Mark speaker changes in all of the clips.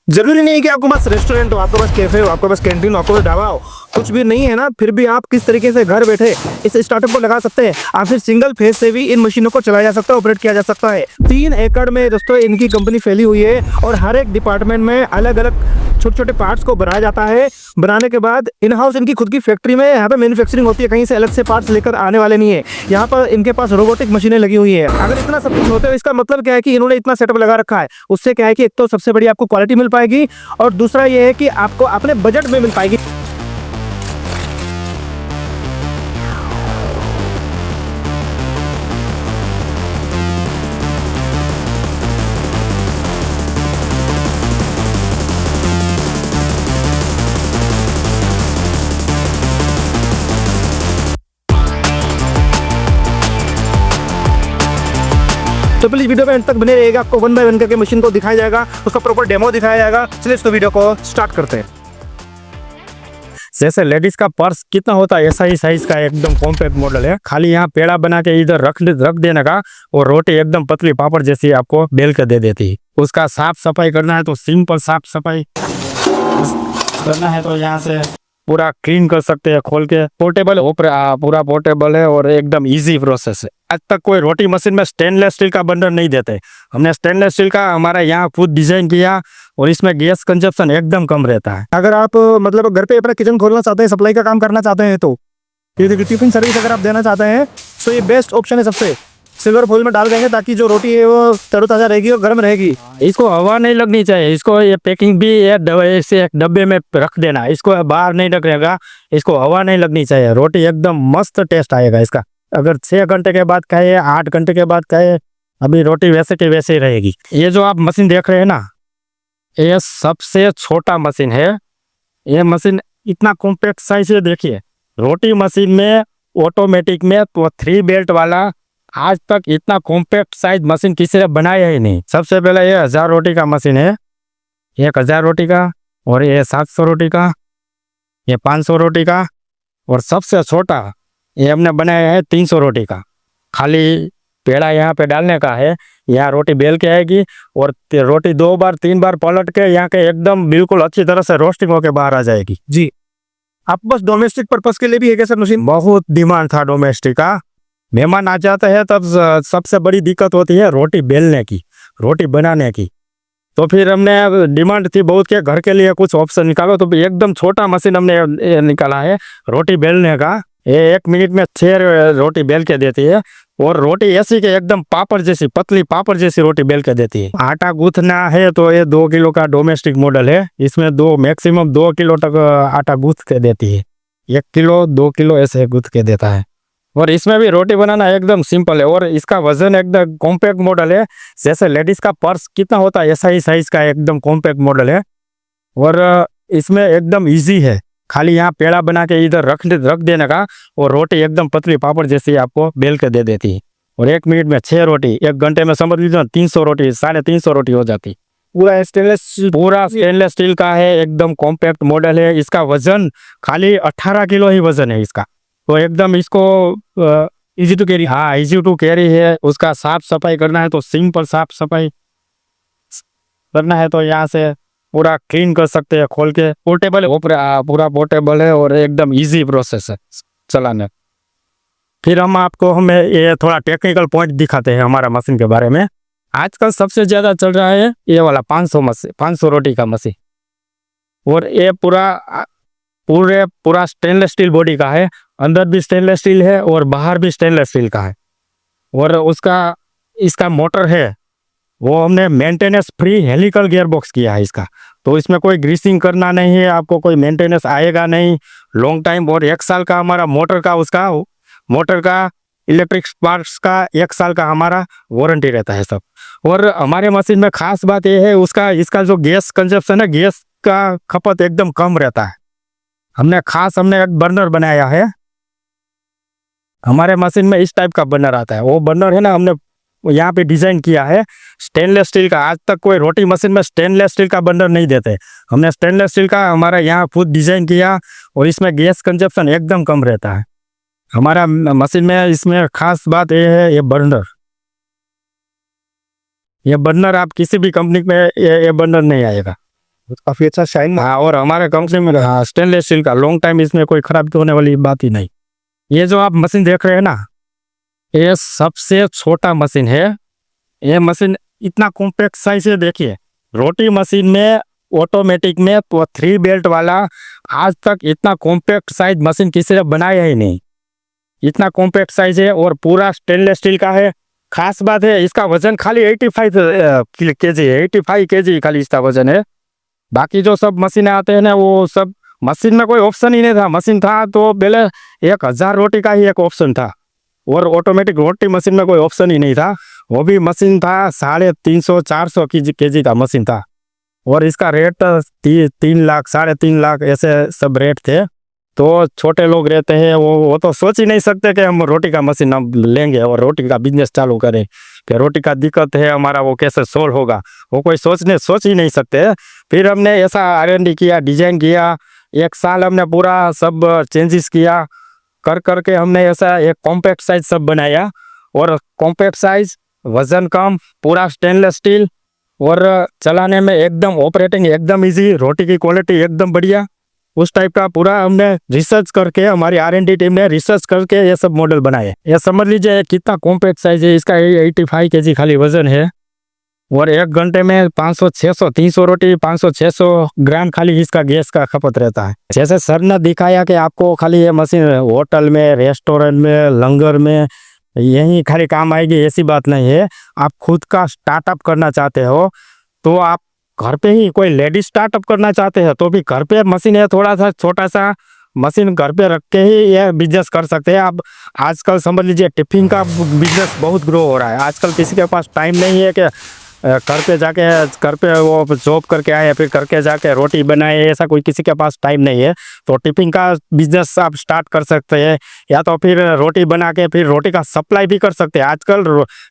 Speaker 1: जरूरी नहीं है कि आपके पास रेस्टोरेंट हो, आपके पास कैफे हो, आपके पास कैंटीन हो, आपके पास ढाबा हो, कुछ भी नहीं है ना, फिर भी आप किस तरीके से घर बैठे इस स्टार्टअप को लगा सकते हैं। आप फिर सिंगल फेज से भी इन मशीनों को चलाया जा सकता है, ऑपरेट किया जा सकता है। 3 एकड़ में दोस्तों इनकी कंपनी फैली हुई है और हर एक डिपार्टमेंट में अलग अलग छोटे छोटे पार्ट्स को बनाया जाता है। बनाने के बाद इन हाउस इनकी खुद की फैक्ट्री में यहाँ पे मैन्युफैक्चरिंग होती है, कहीं से अलग से पार्ट्स लेकर आने वाले नहीं है। यहाँ पर इनके पास रोबोटिक मशीनें लगी हुई है। अगर इतना सब कुछ होता है इसका मतलब क्या है कि इन्होंने इतना सेटअप लगा रखा है, उससे क्या है कि एक तो सबसे बड़ी आपको क्वालिटी मिल पाएगी और दूसरा ये है कि आपको अपने बजट में मिल पाएगी। तो प्लीज वीडियो में अंत तक बने रहिएगा, आपको 1 बाय 1 करके मशीन को दिखाया जाएगा, उसका प्रॉपर डेमो दिखाया जाएगा। चलिए इस तो वीडियो को स्टार्ट करते हैं। जैसे लेडीज का पर्स कितना होता है ऐसा ही साइज का एकदम कॉम्पैक्ट मॉडल है। खाली यहाँ पेड़ा बना के इधर रख देने का और रोटी एकदम पतली पापड़ जैसी आपको बेल के दे देती है। उसका साफ सफाई करना है तो सिंपल साफ सफाई करना है तो यहाँ से पूरा क्लीन कर सकते हैं खोल के। पोर्टेबल पूरा पोर्टेबल है और एकदम इजी प्रोसेस है। आज तक कोई रोटी मशीन में स्टेनलेस स्टील का बर्नर नहीं देते, हमने स्टेनलेस स्टील का हमारा यहाँ खुद डिजाइन किया और इसमें गैस कंजप्शन एकदम कम रहता है। अगर आप मतलब घर पे अपना किचन खोलना चाहते हैं, सप्लाई का काम करना चाहते हैं, तो टिफिन सर्विस अगर आप देना चाहते हैं तो ये बेस्ट ऑप्शन है। सबसे सिल्वर फॉइल में डाल देंगे ताकि जो रोटी है वो तरोताजा रहेगी और गर्म रहेगी।
Speaker 2: इसको हवा नहीं लगनी चाहिए, इसको ये पैकिंग भी ऐसे एक डब्बे में रख देना, इसको बाहर नहीं रखेगा, इसको हवा नहीं लगनी चाहिए। रोटी एकदम मस्त टेस्ट आएगा इसका। अगर 6 घंटे के बाद खाए, 8 घंटे के बाद खाए, अभी रोटी वैसे के वैसे ही रहेगी। ये जो आप मशीन देख रहे हैं ना, ये सबसे छोटा मशीन है। ये मशीन इतना कॉम्पैक्ट साइज है, देखिए रोटी मशीन में ऑटोमेटिक में तो 3 बेल्ट वाला आज तक इतना कॉम्पैक्ट साइज मशीन किसी ने बनाया ही नहीं। सबसे पहले ये 1000 रोटी का मशीन है, 1000 रोटी का, और ये 700 रोटी का, ये 500 रोटी का, और सबसे छोटा ये हमने बनाया है 300 रोटी का। खाली पेड़ा यहाँ पे डालने का है, यहाँ रोटी बेल के आएगी और रोटी 2 बार 3 बार पलट के यहाँ के एकदम बिल्कुल अच्छी तरह से रोस्टिंग होके बाहर आ जाएगी।
Speaker 1: जी, आप बस डोमेस्टिक पर्पस के लिए भी है क्या सर मशीन?
Speaker 2: बहुत डिमांड था डोमेस्टिक का। मेहमान आ जाते हैं तब सबसे बड़ी दिक्कत होती है रोटी बेलने की, रोटी बनाने की। तो फिर हमने डिमांड थी बहुत के घर के लिए कुछ ऑप्शन निकालो, तो एकदम छोटा मशीन हमने निकाला है रोटी बेलने का। ये 1 मिनट में 6 रोटी बेल के देती है और रोटी ऐसी के एकदम पापड़ जैसी, पतली पापड़ जैसी रोटी बेल के देती है। आटा गूंथना है तो ये 2 किलो का डोमेस्टिक मॉडल है, इसमें मैक्सिमम 2 किलो तक आटा गूंथ के देती है। 1 किलो 2 किलो ऐसे गूंथ के देता है। और इसमें भी रोटी बनाना एकदम सिंपल है और इसका वजन एकदम कॉम्पैक्ट मॉडल है। जैसे लेडीज का पर्स कितना होता है ऐसा ही साइज का एकदम कॉम्पैक्ट मॉडल है और इसमें एकदम इजी है। खाली यहाँ पेड़ा बना के इधर रख देने का और रोटी एकदम पतली पापड़ जैसी आपको बेल के दे देती है। और 1 मिनट में 6 रोटी, 1 घंटे में समझ लीजिए 300 रोटी, 350 रोटी हो जाती। पूरा स्टेनलेस स्टील का है, एकदम कॉम्पैक्ट मॉडल है। इसका वजन खाली 18 किलो ही वजन है इसका, तो एकदम इसको इजी टू कैरी, हाँ इजी टू कैरी है। उसका साफ सफाई करना है तो सिंपल साफ सफाई करना है तो यहाँ से पूरा क्लीन कर सकते हैं खोल के। पोर्टेबल पूरा पोर्टेबल है और एकदम इजी प्रोसेस है चलाने। फिर हमें ये थोड़ा टेक्निकल पॉइंट दिखाते हैं हमारा मशीन के बारे में। आजकल सबसे ज़्यादा चल रहा है ये वाला 500 रोटी का मशीन, और ये पूरा स्टेनलेस स्टील बॉडी का है। अंदर भी स्टेनलेस स्टील है और बाहर भी स्टेनलेस स्टील का है। और इसका मोटर है वो हमने maintenance free helical gear box किया है इसका, तो इसमें कोई ग्रीसिंग करना नहीं है, आपको कोई मेंटेनेंस आएगा नहीं लॉन्ग टाइम। और 1 साल का हमारा मोटर का इलेक्ट्रिक पार्ट्स का 1 साल का हमारा वारंटी रहता है सब। और हमारे मशीन में खास बात यह है इसका जो गैस कंजप्शन है, गैस का खपत एकदम कम रहता है। हमने एक बर्नर बनाया है हमारे मशीन में, इस टाइप का बर्नर आता है। वो बर्नर है ना, हमने यहाँ पे डिजाइन किया है स्टेनलेस स्टील का। आज तक कोई रोटी मशीन में स्टेनलेस स्टील का बर्नर नहीं देते, हमने स्टेनलेस स्टील का हमारा यहाँ खुद डिजाइन किया और इसमें गैस कंजप्शन एकदम कम रहता है हमारा मशीन में। इसमें खास बात यह है ये बर्नर आप किसी भी कंपनी में ये बर्नर नहीं आएगा।
Speaker 1: काफी अच्छा शाइन।
Speaker 2: हाँ, और हमारे कंपनी में हाँ स्टेनलेस स्टील का लॉन्ग टाइम, इसमें कोई खराबी होने वाली बात ही नहीं। ये जो आप मशीन देख रहे हैं ना, ये सबसे छोटा मशीन है। ये मशीन इतना कॉम्पैक्ट साइज है, देखिए रोटी मशीन में ऑटोमेटिक में तो 3 बेल्ट वाला आज तक इतना कॉम्पैक्ट साइज मशीन किसी ने बनाया ही नहीं। इतना कॉम्पैक्ट साइज है और पूरा स्टेनलेस स्टील का है। खास बात है इसका वजन खाली 85 केजी है, 85 केजी खाली इसका वजन है। बाकी जो सब मशीनें आते हैं ना, वो सब मशीन में कोई ऑप्शन ही नहीं था। मशीन था तो पहले 1000 रोटी का ही एक ऑप्शन था, और ऑटोमेटिक रोटी मशीन में कोई ऑप्शन ही नहीं था। वो भी मशीन था 350-400 केजी का मशीन था, और इसका रेट 3 लाख 3.5 लाख ऐसे सब रेट थे। तो छोटे लोग रहते हैं, वो तो सोच ही नहीं सकते कि हम रोटी का मशीन हम लेंगे और रोटी का बिजनेस चालू करें, कि रोटी का दिक्कत है हमारा वो कैसे सोल्व होगा, वो कोई सोच ही नहीं सकते। फिर हमने ऐसा R&D किया, डिजाइन किया, 1 साल हमने पूरा सब चेंजेस किया, कर करके हमने ऐसा एक कॉम्पैक्ट साइज सब बनाया। और कॉम्पैक्ट साइज, वजन कम, पूरा स्टेनलेस स्टील, और चलाने में एकदम ऑपरेटिंग एकदम इजी, रोटी की क्वालिटी एकदम बढ़िया, उस टाइप का पूरा हमने रिसर्च करके, हमारी R&D टीम ने रिसर्च करके ये सब मॉडल बनाए। ये समझ लीजिए कितना कॉम्पैक्ट साइज है। इसका 85 केजी खाली वजन है, और 1 घंटे में 500-600 300 रोटी 500-600 ग्राम खाली इसका गैस का खपत रहता है। जैसे सर ने दिखाया कि आपको खाली ये मशीन होटल में, रेस्टोरेंट में, लंगर में यही खाली काम आएगी, ऐसी बात नहीं है। आप खुद का स्टार्टअप करना चाहते हो तो आप घर पे ही, कोई लेडीज स्टार्टअप करना चाहते हैं तो भी घर पे मशीन है, थोड़ा सा छोटा सा मशीन घर पे रख के ही ये बिजनेस कर सकते हैं आप। आजकल समझ लीजिए टिफिन का बिजनेस बहुत ग्रो हो रहा है। आजकल किसी के पास टाइम नहीं है कि घर पे वो जॉब करके आए फिर करके जाके रोटी बनाए, ऐसा कोई किसी के पास टाइम नहीं है। तो टिफिन का बिजनेस आप स्टार्ट कर सकते हैं, या तो फिर रोटी बना के फिर रोटी का सप्लाई भी कर सकते हैं। आजकल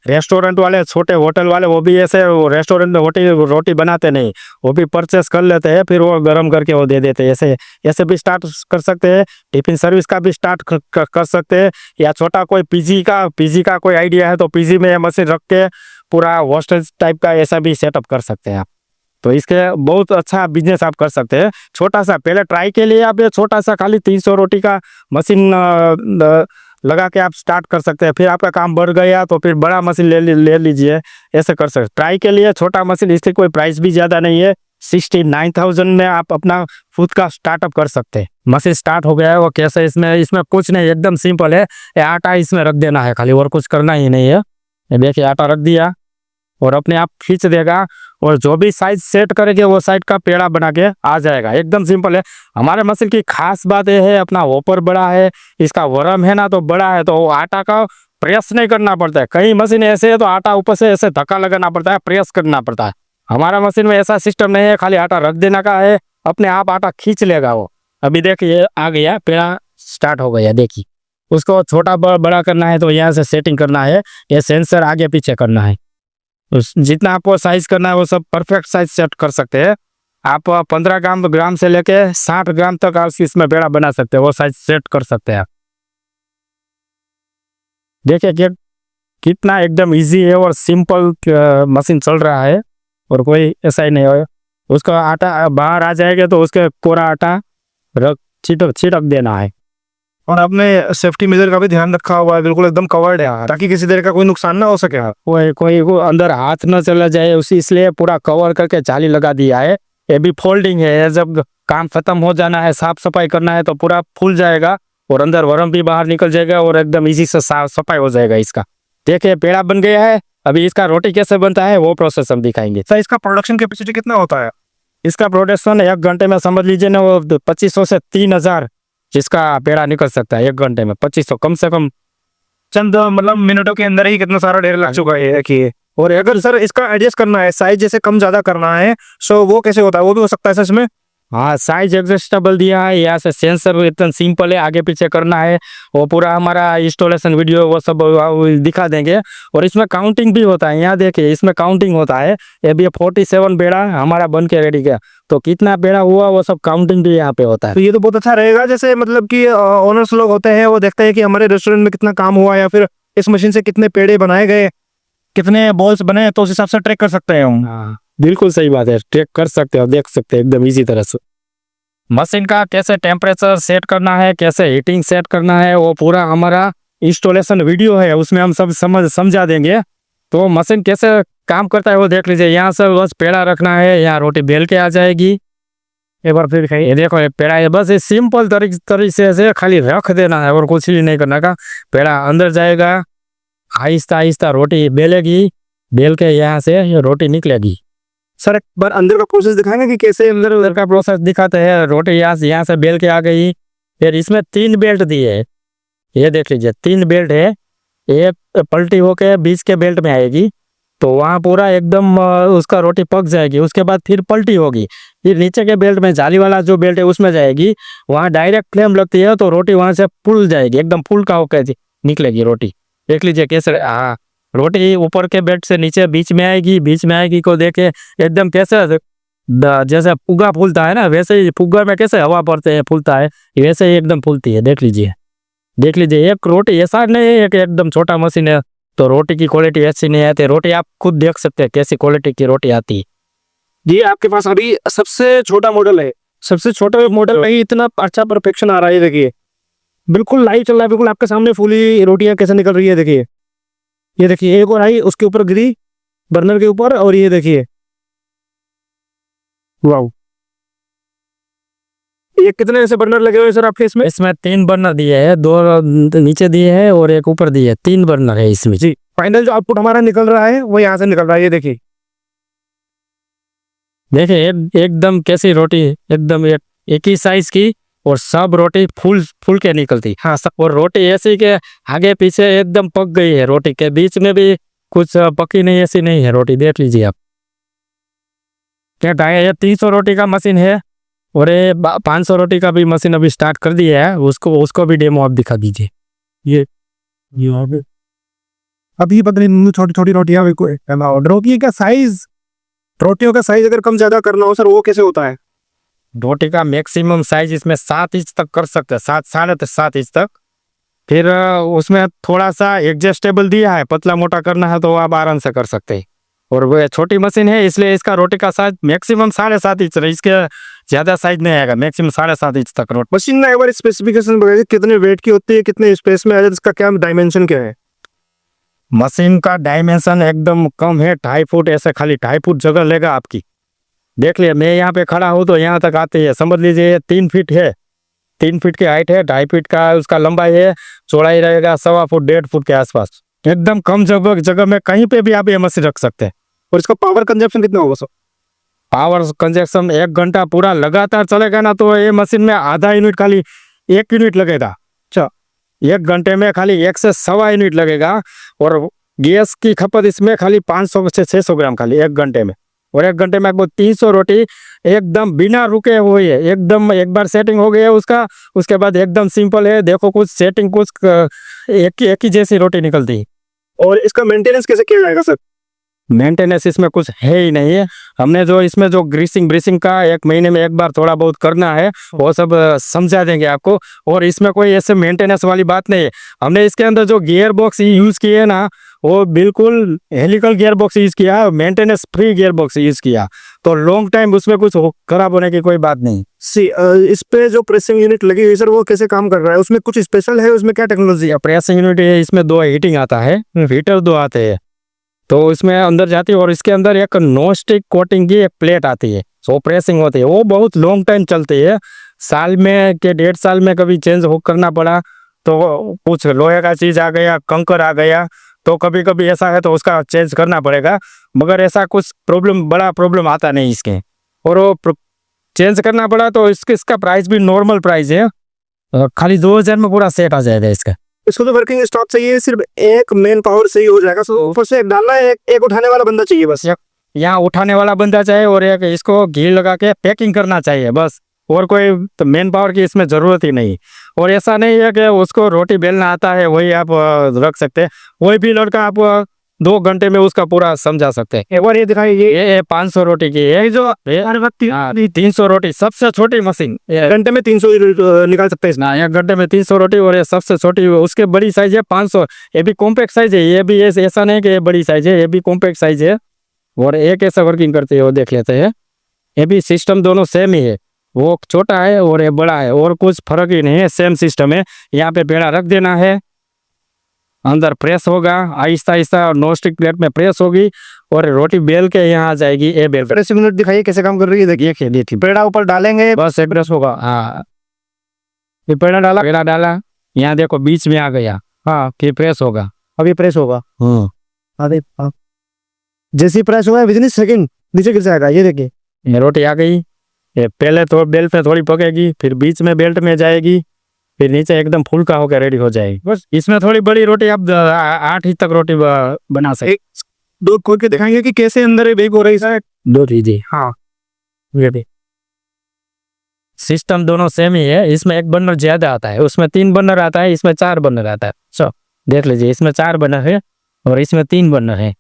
Speaker 2: रेस्टोरेंट वाले, छोटे होटल वाले, वो भी ऐसे रेस्टोरेंट में रोटी बनाते नहीं, वो भी परचेस कर लेते हैं, फिर वो गर्म करके वो दे देते हैं। ऐसे भी स्टार्ट कर सकते हैं। टिफिन सर्विस का भी स्टार्ट कर सकते हैं, या छोटा कोई पीजी का कोई आइडिया है तो पीजी में मशीन रख के पूरा हॉस्टल टाइप का ऐसा भी सेटअप कर सकते हैं आप। तो इसके बहुत अच्छा बिजनेस आप कर सकते हैं। छोटा सा पहले ट्राई के लिए आप ये छोटा सा खाली 300 रोटी का मशीन लगा के आप स्टार्ट कर सकते हैं। फिर आपका काम बढ़ गया तो फिर बड़ा मशीन ले लीजिए, ऐसे कर सकते। ट्राई के लिए छोटा मशीन, इसकी कोई प्राइस भी ज़्यादा नहीं है। 69,000 में आप अपना खुद का स्टार्टअप कर सकते हैं। मशीन स्टार्ट हो गया है। वो कैसे, इसमें कुछ नहीं, एकदम सिंपल है। ये आटा इसमें रख देना है खाली, और कुछ करना ही नहीं है। ये देखिए आटा रख दिया और अपने आप खींच देगा, और जो भी साइज सेट करेंगे वो साइड का पेड़ा बना के आ जाएगा। एकदम सिंपल है। हमारे मशीन की खास बात यह है, अपना होपर बड़ा है, इसका वरम है ना तो बड़ा है, तो आटा का प्रेस नहीं करना पड़ता है। कई मशीन ऐसे है तो आटा ऊपर से ऐसे धक्का लगाना पड़ता है, प्रेस करना पड़ता है। हमारा मशीन में ऐसा सिस्टम नहीं है, खाली आटा रख देना का है, अपने आप आटा खींच लेगा वो। अभी देखिए आ गया, पेड़ा स्टार्ट हो गया। देखिए उसको छोटा बड़ा करना है तो यहाँ से सेटिंग करना है, ये सेंसर आगे पीछे करना है। जितना आपको साइज करना है वो सब परफेक्ट साइज सेट कर सकते हैं आप। 15 ग्राम से लेके 60 ग्राम तक आप इसमें पेड़ा बना सकते हैं, वो साइज सेट कर सकते हैं आप। देखिए कितना एकदम इजी है और सिंपल मशीन चल रहा है, और कोई ऐसा ही नहीं है। उसका आटा बाहर आ जाएगा तो उसके कोरा आटा छिटक देना है।
Speaker 1: और आपने सेफ्टी मेजर का भी ध्यान रखा हुआ है, बिल्कुल एकदम कवर्ड है, ताकि किसी तरह का कोई नुकसान ना हो सके।
Speaker 2: कोई अंदर हाथ न चला जाए उसी, इसलिए पूरा कवर करके जाली लगा दिया है। ये भी फोल्डिंग है, जब काम खत्म हो जाना है, साफ सफाई करना है तो पूरा फूल जाएगा और अंदर वरम भी बाहर निकल जाएगा और एकदम इजी से साफ सफाई हो जाएगा इसका। देखिए पेड़ा बन गया है। अभी इसका रोटी कैसे बनता है वो प्रोसेस हम दिखाएंगे।
Speaker 1: सर इसका प्रोडक्शन कैपेसिटी कितना होता है?
Speaker 2: इसका प्रोडक्शन 1 घंटे में समझ लीजिए ना, वो 2500 से 3000 जिसका पेड़ा निकल सकता है 1 घंटे में। 2500 कम से कम
Speaker 1: चंद मतलब मिनटों के अंदर ही कितना सारा ढेर लग चुका है कि। और अगर सर इसका एडजस्ट करना है, साइज जैसे कम ज्यादा करना है, सो वो कैसे होता है? वो भी हो सकता है सर इसमें?
Speaker 2: हाँ, साइज एडजस्टेबल दिया है। यहाँ से सेंसर एकदम सिंपल है, आगे पीछे करना है। वो पूरा हमारा इंस्टॉलेशन वीडियो वो सब दिखा देंगे। और इसमें काउंटिंग भी होता है, यहाँ देखिए इसमें काउंटिंग होता है। ये भी 47 बेड़ा हमारा बन के रेडी गया, तो कितना बेड़ा हुआ वो सब काउंटिंग भी यहाँ पे होता है।
Speaker 1: तो ये तो बहुत अच्छा रहेगा। जैसे मतलब कि ओनर्स लोग होते हैं, वो देखते हैं कि हमारे रेस्टोरेंट में कितना काम हुआ, या फिर इस मशीन से कितने पेड़े बनाए गए, कितने बॉल्स बने, तो उस हिसाब से ट्रैक कर सकते हैं हम।
Speaker 2: हाँ, बिल्कुल सही बात है, ट्रैक कर सकते हो, देख सकते हैं एकदम इजी तरह से। मशीन का कैसे टेम्परेचर सेट करना है, कैसे हीटिंग सेट करना है, वो पूरा हमारा इंस्टॉलेशन वीडियो है, उसमें हम सब समझा देंगे। तो मशीन कैसे काम करता है वो देख लीजिए। यहाँ से बस पेड़ा रखना है, यहाँ रोटी बेल के आ जाएगी।
Speaker 1: एक बार फिर दिखाइए।
Speaker 2: ये देखो ये पेड़ा है, बस ये सिंपल तरीके से खाली रख देना है और कुछ भी नहीं करना का। पेड़ा अंदर जाएगा, आहिस्ता आहिस्ता रोटी बेलेगी, बेल के यहाँ से ये रोटी निकलेगी।
Speaker 1: सर एक बार अंदर का प्रोसेस दिखाएंगे कि कैसे अंदर
Speaker 2: अंदर का प्रोसेस दिखाते हैं। रोटी यहाँ से बेल के आ गई। फिर इसमें 3 बेल्ट दिए है, ये देख लीजिए 3 बेल्ट है। ये पलटी होके बीच के बेल्ट में आएगी, तो वहाँ पूरा एकदम उसका रोटी पक जाएगी। उसके बाद फिर पलटी होगी, फिर नीचे के बेल्ट में जाली वाला जो बेल्ट है उसमें जाएगी। वहाँ डायरेक्ट फ्लेम लगती है तो रोटी वहाँ से फूल जाएगी, एकदम फूल का होकर निकलेगी रोटी। देख लीजिए कैसे, हाँ रोटी ऊपर के बेल्ट से नीचे बीच में आएगी, बीच में आएगी को देखे एकदम कैसे जैसे फुग्गा फूलता है ना, वैसे ही फुग्गा में कैसे हवा पड़ते हैं फूलता है, वैसे ही एकदम फूलती है। देख लीजिए, देख लीजिए। एक रोटी ऐसा नहीं है कि एकदम छोटा मशीन है तो रोटी की क्वालिटी ऐसी नहीं आती। रोटी आप खुद देख सकते हैं कैसी क्वालिटी की रोटी आती है।
Speaker 1: ये आपके पास अभी सबसे छोटा मॉडल है, सबसे छोटा मॉडल में ही इतना अच्छा परफेक्शन आ रहा है। देखिए बिल्कुल लाइव चल रहा है, बिल्कुल आपके सामने फूली रोटियां कैसे निकल रही है। देखिए ये देखिए, एक और आई उसके ऊपर गिरी बर्नर के ऊपर, और ये देखिए वाह। ये कितने ऐसे बर्नर लगे हुए सर आपके इसमें?
Speaker 2: इसमें 3 बर्नर दिए हैं, 2 नीचे दिए हैं और एक ऊपर दिए है। 3 बर्नर है इसमें
Speaker 1: जी। फाइनल जो आउटपुट हमारा निकल रहा है वो यहाँ से निकल रहा है। ये देखिए,
Speaker 2: देखिए एकदम कैसी रोटी, एकदम एक ही साइज की, और सब रोटी फूल के निकलती। हाँ सब, और रोटी ऐसी के आगे पीछे एकदम पक गई है, रोटी के बीच में भी कुछ पकी नहीं, ऐसी नहीं है रोटी। देख लीजिए आप। क्या ये 300 रोटी का मशीन है और ये 500 रोटी का भी मशीन अभी स्टार्ट कर दिया है। उसको भी डेमो आप दिखा दीजिए।
Speaker 1: ये अभी पता नहीं छोटी छोटी रोटियां रोटी का साइज, रोटियों का साइज अगर कम ज्यादा करना हो सर वो कैसे होता है?
Speaker 2: रोटी का मैक्सिमम साइज इसमें 7 इंच तक कर सकते हैं, 7 इंच तक। फिर उसमें थोड़ा सा एडजस्टेबल दिया है, पतला मोटा करना है तो आप आराम से कर सकते हैं। और वो छोटी मशीन है इसलिए इसका रोटी का साइज मैक्सिमम 7.5 इंच है, इसके ज्यादा साइज नहीं आएगा, मैक्सिमम 7.5 इंच तक रोटी।
Speaker 1: मशीन ना एक बार स्पेसिफिकेशन बताइए, कितने वेट की होती है, कितने स्पेस में आ जाता है, इसका क्या डायमेंशन क्या है?
Speaker 2: मशीन का डायमेंशन एकदम कम है, 2.5 फुट, ऐसे खाली 2.5 फुट जगह लेगा आपकी। देख लिया, मैं यहाँ पे खड़ा हूँ तो यहाँ तक आती है, समझ लीजिए 3 फीट है, 3 फीट की हाइट है, 2.5 फीट का उसका लंबाई है, चौड़ाई रहेगा 1.25 फुट 1.5 फुट के आसपास। एकदम कम जगह में कहीं पे भी आप ये मशीन रख सकते हैं।
Speaker 1: और इसका पावर कंजप्शन कितना होगा सर?
Speaker 2: पावर कंजप्शन 1 घंटा पूरा लगातार चलेगा ना तो ये मशीन में आधा यूनिट, खाली 1 यूनिट लगेगा।
Speaker 1: अच्छा,
Speaker 2: 1 घंटे में खाली 1 से 1.25 यूनिट लगेगा। और गैस की खपत इसमें खाली 500 से 600 ग्राम खाली 1 घंटे में। और 1 घंटे में आपको 300 रोटी एकदम बिना रुके हुई है, एकदम एक बार सेटिंग हो गई है उसका, उसके बाद एकदम सिंपल है। देखो कुछ सेटिंग कुछ एक ही जैसी रोटी निकलती है।
Speaker 1: और इसका मेंटेनेंस कैसे किया जाएगा सर?
Speaker 2: मेंटेनेंस इसमें कुछ है ही नहीं है। हमने जो इसमें जो ग्रीसिंग का 1 महीने में 1 बार थोड़ा बहुत करना है वो सब समझा देंगे आपको। और इसमें कोई ऐसे मेंटेनेंस वाली बात नहीं है। हमने इसके अंदर जो गियर बॉक्स यूज किए है ना, वो बिल्कुल हेलिकल गियर बॉक्स यूज किया, maintenance free gear box use किया, तो लॉन्ग टाइम उसमें कुछ खराब होने की कोई बात नहीं।
Speaker 1: इस पे जो प्रेसिंग यूनिट लगी हुई सर वो कैसे काम कर रहा है? उसमें कुछ स्पेशल है? उसमें क्या टेक्नोलॉजी है?
Speaker 2: प्रेसिंग यूनिट है, इसमें 2 हीटिंग आता है, हीटर 2 आते हैं, तो इसमें अंदर जाती है। और इसके अंदर एक नो स्टिक कोटिंग की एक प्लेट आती है, सो प्रेसिंग होती है, वो बहुत लॉन्ग टाइम चलती है। साल में के 1.5 साल में कभी चेंज हो करना पड़ा तो कुछ लोहे का चीज आ गया, कंकर आ गया, तो कभी कभी ऐसा है तो उसका चेंज करना पड़ेगा। मगर ऐसा कुछ बड़ा प्रॉब्लम आता नहीं इसके। और वो चेंज करना पड़ा तो इसका प्राइस भी नॉर्मल प्राइस है, खाली 2000 में पूरा सेट आ जाएगा इसका।
Speaker 1: इसको तो वर्किंग स्टॉक चाहिए, सिर्फ एक मेन पावर से ही हो जाएगा। सो ऊपर से एक डालना है, एक उठाने वाला बंदा चाहिए बस।
Speaker 2: यहाँ उठाने वाला बंदा चाहिए और एक इसको घी लगा के पैकिंग करना चाहिए बस, और कोई तो मेन पावर की इसमें ज़रूरत ही नहीं। और ऐसा नहीं है कि उसको रोटी बेलना आता है वही आप रख सकते हैं, वही भी लड़का आप 2 घंटे में उसका पूरा समझा सकते हैं।
Speaker 1: एक बार ये दिखाइए,
Speaker 2: ये 500 रोटी की है, जो 300 रोटी, सबसे छोटी मशीन,
Speaker 1: घंटे में 300 निकाल सकते हैं
Speaker 2: ना। 1 घंटे में 300 रोटी, और ये सबसे छोटी, उसके बड़ी साइज है 500। ये भी कॉम्पैक्ट साइज है, ये भी ऐसा नहीं कि ये बड़ी साइज है, ये भी कॉम्पैक्ट साइज है। और एक ऐसा वर्किंग करती है वो देख लेते हैं। ये भी सिस्टम दोनों सेम ही है, वो छोटा है और ये बड़ा है, और कुछ फर्क ही नहीं है, सेम सिस्टम है। यहाँ पे पेड़ा रख देना है, अंदर प्रेस होगा आहिस्ता आहिस्ता, और नॉन स्टिक प्लेट में प्रेस होगी और रोटी बेल के यहाँ आ जाएगी। ये बेल
Speaker 1: प्रेस यूनिट दिखाइए कैसे काम कर रही है। देखिए
Speaker 2: देखिए
Speaker 1: पेड़ा ऊपर डालेंगे,
Speaker 2: बस एक प्रेस होगा। हाँ, फिर पेड़ा डाला, यहाँ देखो बीच में आ गया। हाँ, फिर प्रेस होगा।
Speaker 1: अभी प्रेस होगा।
Speaker 2: हाँ,
Speaker 1: अरे जैसे प्रेस हुआ विद इन सेकंड नीचे गिर जाएगा। ये देखिए
Speaker 2: ये रोटी आ गई। ये पहले तो बेल्ट पे थोड़ी पकेगी, फिर बीच में बेल्ट में जाएगी, फिर नीचे एकदम फुल्का होकर रेडी हो जाएगी। बस इसमें थोड़ी बड़ी रोटी आप 8 ही तक रोटी बना सकते।
Speaker 1: एक दो खोल के दिखाएंगे कि कैसे अंदर ये बेक हो रही है।
Speaker 2: दो दीजिए।
Speaker 1: हाँ
Speaker 2: ये भी सिस्टम दोनों सेम ही है। इसमें एक बर्नर ज्यादा आता है, उसमें 3 बर्नर आता है, इसमें 4 बर्नर आता है। सो देख लीजिए, इसमें 4 बर्नर है और इसमें 3 बर्नर है।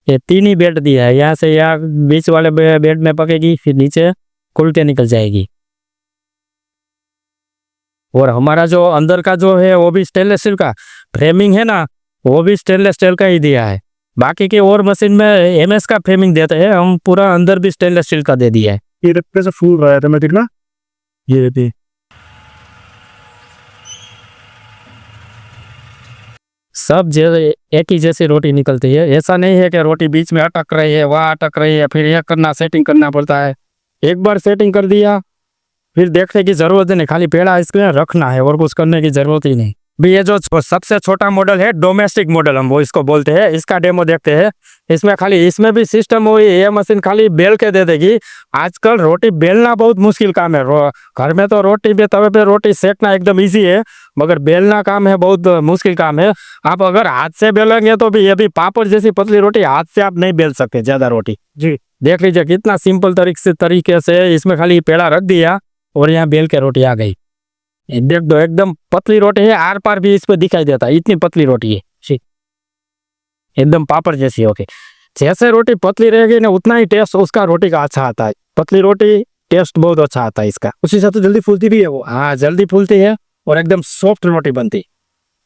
Speaker 2: ये 3 ही बेल्ट दिया है, यहाँ से यहाँ बीच वाले बेल्ट में पकेगी, फिर नीचे खुल के निकल जाएगी। और हमारा जो अंदर का जो है वो भी स्टेनलेस स्टील का फ्रेमिंग है ना, वो भी स्टेनलेस स्टील का ही दिया है। बाकी के और मशीन में एमएस का फ्रेमिंग देते हैं, हम पूरा अंदर भी स्टेनलेस स्टील का दे दिया है।
Speaker 1: ये कैसे फूल रहा है ऑटोमेटिक ना। ये देखिए
Speaker 2: सब एक ही जैसी रोटी निकलती है। ऐसा नहीं है कि रोटी बीच में अटक रही है, वहाँ अटक रही है, फिर यह करना सेटिंग करना पड़ता है। एक बार सेटिंग कर दिया फिर देखने की जरूरत ही नहीं, खाली पेड़ा इसमें रखना है और कुछ करने की जरूरत ही नहीं। भी ये जो सबसे छोटा मॉडल है डोमेस्टिक मॉडल हम वो इसको बोलते हैं, इसका डेमो देखते हैं। इसमें खाली इसमें भी सिस्टम हुई, ये मशीन खाली बेल के दे देगी। आजकल रोटी बेलना बहुत मुश्किल काम है। घर में तो रोटी पे तवे पे रोटी सेकना एकदम इजी है, मगर बेलना काम है बहुत मुश्किल काम है। आप अगर हाथ से बेलेंगे तो भी ये भी पापड़ जैसी पतली रोटी हाथ से आप नहीं बेल सकते ज्यादा रोटी।
Speaker 1: जी
Speaker 2: देख लीजिए कितना सिंपल तरीके से इसमें खाली पेड़ा रख दिया और यहाँ बेल के रोटी आ गई। देख दो एकदम पतली रोटी है, आर पार भी इस पर दिखाई देता है, इतनी पतली रोटी है, एकदम पापड़ जैसी। ओके, जैसे रोटी पतली रहेगी ना उतना ही टेस्ट उसका रोटी का अच्छा आता है। पतली रोटी टेस्ट बहुत अच्छा आता है इसका,
Speaker 1: उसी हिसाब से जल्दी फूलती भी है वो।
Speaker 2: हाँ, जल्दी फूलती है और एकदम सॉफ्ट रोटी बनती है।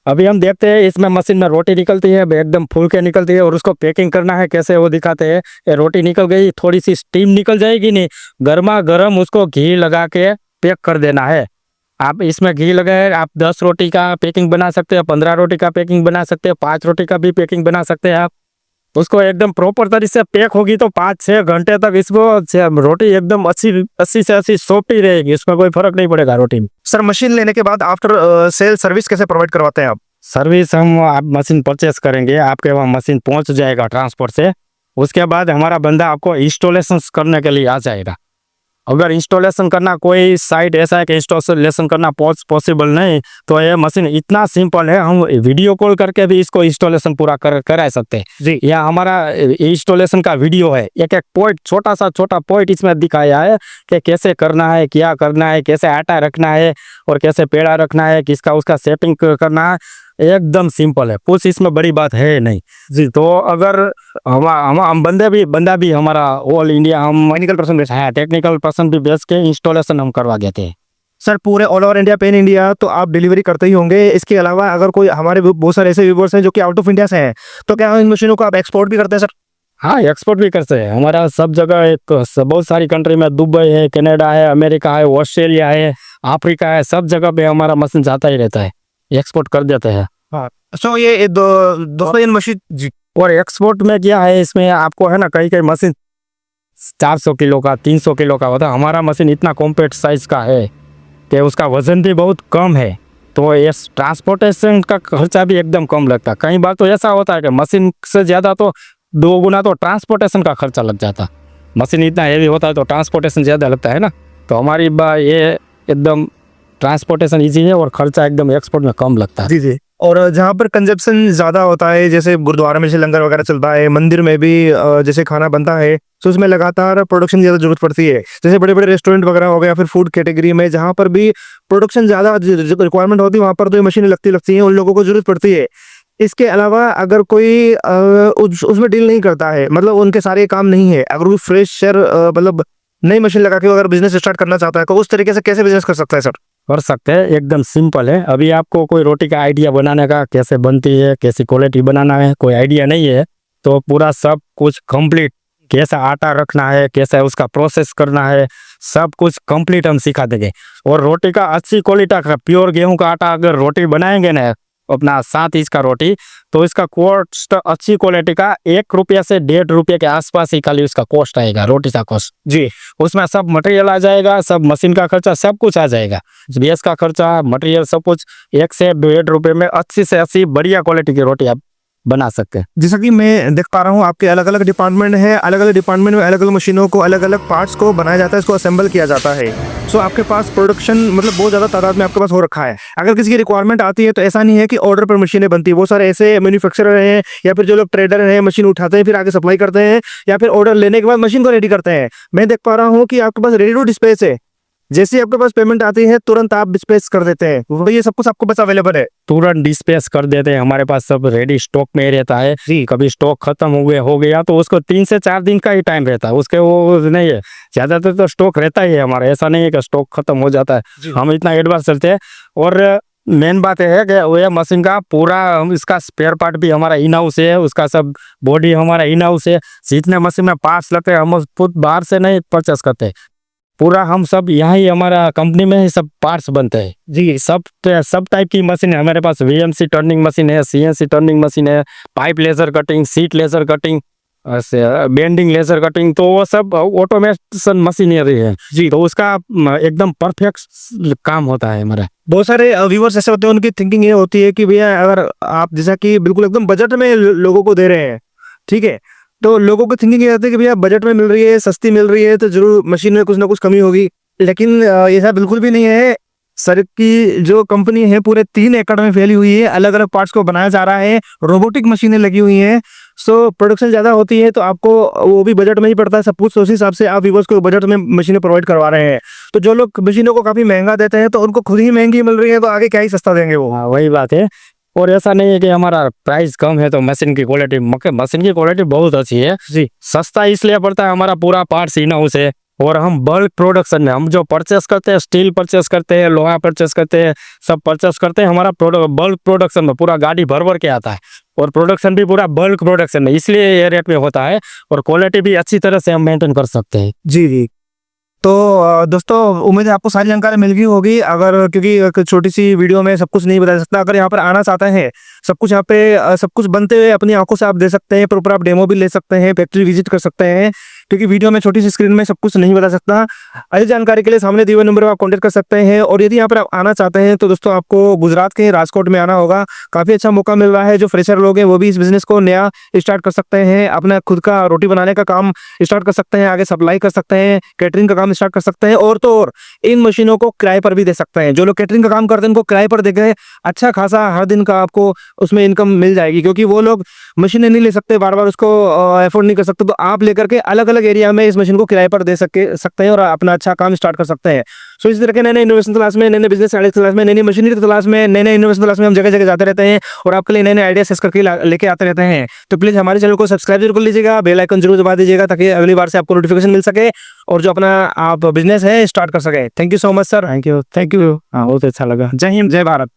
Speaker 2: अभी हम देखते हैं इसमें मशीन में रोटी निकलती है, एकदम फूल के निकलती है, और उसको पैकिंग करना है कैसे वो दिखाते हैं। ये रोटी निकल गई, थोड़ी सी स्टीम निकल जाएगी, नहीं गर्मा गर्म उसको घी लगा के पैक कर देना है। आप इसमें घी लगाए, आप 10 रोटी का पैकिंग बना सकते हैं, 15 रोटी का पैकिंग बना सकते हैं, 5 रोटी का भी पैकिंग बना सकते हैं। आप उसको एकदम प्रॉपर तरीके से पैक होगी तो 5-6 घंटे तक इसको रोटी एकदम 80 से 80 सॉफ्ट ही रहेगी, इसमें कोई फर्क नहीं पड़ेगा रोटी में।
Speaker 1: सर मशीन लेने के बाद आफ्टर सेल सर्विस कैसे प्रोवाइड करवाते हैं आप?
Speaker 2: सर्विस हम आप मशीन परचेस करेंगे, आपके वहाँ मशीन पहुँच जाएगा ट्रांसपोर्ट से, उसके बाद हमारा बंदा आपको इंस्टॉलेशन करने के लिए आ जाएगा। अगर इंस्टॉलेशन करना कोई साइट ऐसा है कि इंस्टॉलेशन करना पॉसिबल नहीं, तो ये मशीन इतना सिंपल है, हम वीडियो कॉल करके भी इसको इंस्टॉलेशन पूरा करा सकते हैं
Speaker 1: जी।
Speaker 2: यह हमारा इंस्टॉलेशन का वीडियो है, एक एक पॉइंट छोटा पॉइंट इसमें दिखाया है कि कैसे करना है, क्या करना है, कैसे आटा रखना है और कैसे पेड़ा रखना है, किसका उसका सेटिंग करना है। एकदम सिंपल है, कुछ इसमें बड़ी बात है नहीं जी। तो अगर हम बंदा भी हमारा ऑल इंडिया हम टेक्निकल पर्सन भी बेच के इंस्टॉलेशन हम करवा देते हैं।
Speaker 1: सर पूरे all over India pan India तो आप डिलीवरी करते ही होंगे। इसके अलावा अगर कोई हमारे बहुत सारे ऐसे व्यूवर्स हैं जो कि आउट ऑफ इंडिया से हैं, तो क्या इन मशीनों को आप एक्सपोर्ट भी करते हैं सर?
Speaker 2: हाँ, एक्सपोर्ट भी करते हैं। हमारा सब जगह एक बहुत सारी कंट्री में, दुबई है, कनाडा है, अमेरिका है, ऑस्ट्रेलिया है, अफ्रीका है, सब जगह पे हमारा मशीन जाता ही रहता है, एक्सपोर्ट कर देते हैं।
Speaker 1: हाँ, सो ये दोस्तों इन मशीन जी।
Speaker 2: और एक्सपोर्ट में क्या है, इसमें आपको है ना कई मशीन 400 किलो का 300 किलो का होता है, हमारा मशीन इतना कॉम्पैक्ट साइज का है कि उसका वजन भी बहुत कम है, तो ये ट्रांसपोर्टेशन का खर्चा भी एकदम कम लगता है। कई बार तो ऐसा होता है कि मशीन से ज़्यादा तो 2 गुना तो ट्रांसपोर्टेशन का खर्चा लग जाता। मशीन इतना हेवी होता है तो ट्रांसपोर्टेशन ज़्यादा लगता है ना, तो हमारी ये एकदम ट्रांसपोर्टेशन ईजी है और खर्चा एकदम एक्सपोर्ट में कम लगता है।
Speaker 1: जी जी। और जहाँ पर कंजप्शन ज़्यादा होता है, जैसे गुरुद्वारा में जैसे लंगर वगैरह चलता है, मंदिर में भी जैसे खाना बनता है, तो उसमें लगातार प्रोडक्शन की ज़्यादा जरूरत पड़ती है। जैसे बड़े बड़े रेस्टोरेंट वगैरह हो गया, फिर फूड कैटेगरी में जहाँ पर भी प्रोडक्शन ज़्यादा रिक्वायरमेंट होती है, वहाँ पर तो ये मशीनें लगती हैं, उन लोगों को जरूरत पड़ती है। इसके अलावा अगर कोई उसमें डील नहीं करता है, मतलब उनके सारे काम नहीं है, अगर वो फ्रेश मतलब नई मशीन लगा के अगर बिजनेस स्टार्ट करना चाहता है, तो उस तरीके से कैसे बिजनेस कर सकता है सर?
Speaker 2: कर सकते हैं, एकदम सिंपल है। अभी आपको कोई रोटी का आइडिया बनाने का, कैसे बनती है, कैसी क्वालिटी बनाना है, कोई आइडिया नहीं है, तो पूरा सब कुछ कंप्लीट, कैसा आटा रखना है, कैसा उसका प्रोसेस करना है, सब कुछ कंप्लीट हम सिखा देंगे। और रोटी का अच्छी क्वालिटी का प्योर गेहूं का आटा अगर रोटी बनाएंगे ना अपना 7 इंच का रोटी, तो इसका कॉस्ट अच्छी क्वालिटी का 1 रुपया से 1.5 रुपये के आसपास ही खाली उसका कॉस्ट आएगा, रोटी का कॉस्ट जी। उसमें सब मटेरियल आ जाएगा, सब मशीन का खर्चा सब कुछ आ जाएगा, गैस का खर्चा, मटेरियल सब कुछ 1 से 1.5 रुपये में अच्छी से अच्छी बढ़िया क्वालिटी की रोटी आप बना सकते हैं।
Speaker 1: जैसा कि मैं देख पा रहा हूँ आपके अलग अलग डिपार्टमेंट है, अलग अलग डिपार्टमेंट में अलग अलग मशीनों को, अलग अलग पार्ट्स को बनाया जाता है, इसको असेंबल किया जाता है। सो आपके पास प्रोडक्शन मतलब बहुत ज़्यादा तादाद में आपके पास हो रखा है। अगर किसी की रिक्वायरमेंट आती है तो ऐसा नहीं है कि ऑर्डर पर मशीनें बनती है, बहुत सारे ऐसे मैन्युफैक्चरर हैं या फिर जो लोग ट्रेडर हैं, मशीन उठाते हैं फिर आगे सप्लाई करते हैं या फिर ऑर्डर लेने के बाद मशीन को रेडी करते हैं। मैं देख पा रहा हूँ कि आपके पास रेडी टू डिस्पैच है, जैसे ही आपके पास पेमेंट आती है तुरंत आप डिस्पैच कर देते हैं, तो ये सब कुछ आपको बस अवेलेबल है।
Speaker 2: तुरंत डिस्पैच कर देते हैं, हमारे पास सब रेडी स्टॉक में ही रहता है जी। कभी स्टॉक खत्म हो गया तो उसको 3 से 4 दिन का ही टाइम रहता है, उसके वो नहीं है, ज्यादातर तो स्टॉक रहता ही है हमारा, ऐसा नहीं है कि स्टॉक खत्म हो जाता है, हम इतना एडवांस चलते हैं। और मेन बात है कि वो मशीन का पूरा इसका स्पेयर पार्ट भी हमारा इन हाउस है, उसका सब बॉडी हमारा इन हाउस है। जितने मशीन में पार्ट्स लगते हैं हम खुद बाहर से नहीं परचेस करते, पूरा हम सब यहाँ ही हमारा कंपनी में ही सब पार्ट्स बनते हैं जी। सब टाइप की मशीन है हमारे पास, VMC टर्निंग मशीन है, CNC टर्निंग मशीन है, pipe laser cutting, sheet laser cutting, bending laser cutting, तो वो सब ऑटोमेशन मशीनरी है जी। तो उसका एकदम परफेक्ट काम होता है हमारा।
Speaker 1: बहुत सारे व्यूवर्स ऐसे होते हैं, उनकी थिंकिंग ये होती है कि भैया अगर आप जैसा कि बिल्कुल एकदम बजट में लोगों को दे रहे हैं, ठीक है, तो लोगों को थिंकिंग ये आती है कि भैया बजट में मिल रही है, सस्ती मिल रही है, तो जरूर मशीन में कुछ ना कुछ कमी होगी। लेकिन ऐसा बिल्कुल भी नहीं है। सर की जो कंपनी है पूरे 3 एकड़ में फैली हुई है, अलग अलग पार्ट्स को बनाया जा रहा है, रोबोटिक मशीनें लगी हुई हैं। सो प्रोडक्शन ज़्यादा होती है तो आपको वो भी बजट में ही पड़ता है सब कुछ, उस हिसाब से आप व्यूवर्स को बजट में मशीनें प्रोवाइड करवा रहे हैं। तो जो लोग मशीनों को काफ़ी महंगा देते हैं तो उनको खुद ही महंगी मिल रही है, तो आगे क्या ही सस्ता देंगे वो।
Speaker 2: हाँ, वही बात है। और ऐसा नहीं है कि हमारा प्राइस कम है तो मशीन की क्वालिटी बहुत अच्छी है जी। सस्ता इसलिए पड़ता है, हमारा पूरा पार्ट्स इन हाउस है और हम बल्क प्रोडक्शन में, हम जो परचेस करते हैं, स्टील परचेस करते हैं, लोहा परचेस करते हैं, सब परचेस करते हैं, हमारा बल्क प्रोडक्शन में पूरा गाड़ी भर के आता है और प्रोडक्शन भी पूरा बल्क प्रोडक्शन में, इसलिए ये रेट में होता है और क्वालिटी भी अच्छी तरह से हम मेंटेन कर सकते हैं
Speaker 1: जी जी। तो दोस्तों उम्मीद है आपको सारी जानकारी मिल गई होगी। अगर क्योंकि छोटी सी वीडियो में सब कुछ नहीं बता सकता, अगर यहाँ पर आना चाहते हैं, सब कुछ यहाँ पे सब कुछ बनते हुए अपनी आंखों से आप दे सकते हैं, प्रॉपर आप डेमो भी ले सकते हैं, फैक्ट्री विजिट कर सकते हैं, क्योंकि वीडियो में छोटी सी स्क्रीन में सब कुछ नहीं बता सकता। अधिक जानकारी के लिए सामने दिए हुए नंबर पर आप कॉन्टेक्ट कर सकते हैं। और यदि यहाँ पर आप आना चाहते हैं तो दोस्तों आपको गुजरात के राजकोट में आना होगा। काफ़ी अच्छा मौका मिल रहा है, जो फ्रेशर लोग हैं वो भी इस बिजनेस को नया स्टार्ट कर सकते हैं, अपना खुद का रोटी बनाने का काम स्टार्ट कर सकते हैं, आगे सप्लाई कर सकते हैं, कैटरिंग का काम स्टार्ट कर सकते हैं, और तो और इन मशीनों को किराए पर भी दे सकते हैं। जो लोग कैटरिंग का काम करते हैं उनको किराए पर देकर अच्छा खासा हर दिन का आपको उसमें इनकम मिल जाएगी, क्योंकि वो लोग मशीनें नहीं ले सकते, बार बार उसको अफोर्ड नहीं कर सकते, तो आप लेकर के अलग अलग एरिया में इस मशीन को किराए पर दे सकते हैं और अपना अच्छा काम स्टार्ट कर सकते हैं। सो इस तरह के नए नए इनोवेशन तलाश में, नए नए बिजनेस आइडिया तलाश में, नई नई मशीनरी तलाश में, नए नए इनोवेशन तलाश में हम जगह जगह जाते रहते हैं और आपके लिए नए नए आइडिया सेट करके लेके आते रहते हैं। तो प्लीज़ हमारे चैनल को सब्सक्राइब जरूर कर लीजिएगा, बेल आइकन जरूर दबा दीजिएगा, ताकि अगली बार से आपको नोटिफिकेशन मिल सके और जो अपना आप बिजनेस है स्टार्ट कर सके। Thank you so much sir.
Speaker 2: Thank you. हाँ, बहुत अच्छा लगा।
Speaker 1: जय हिंद, जय भारत।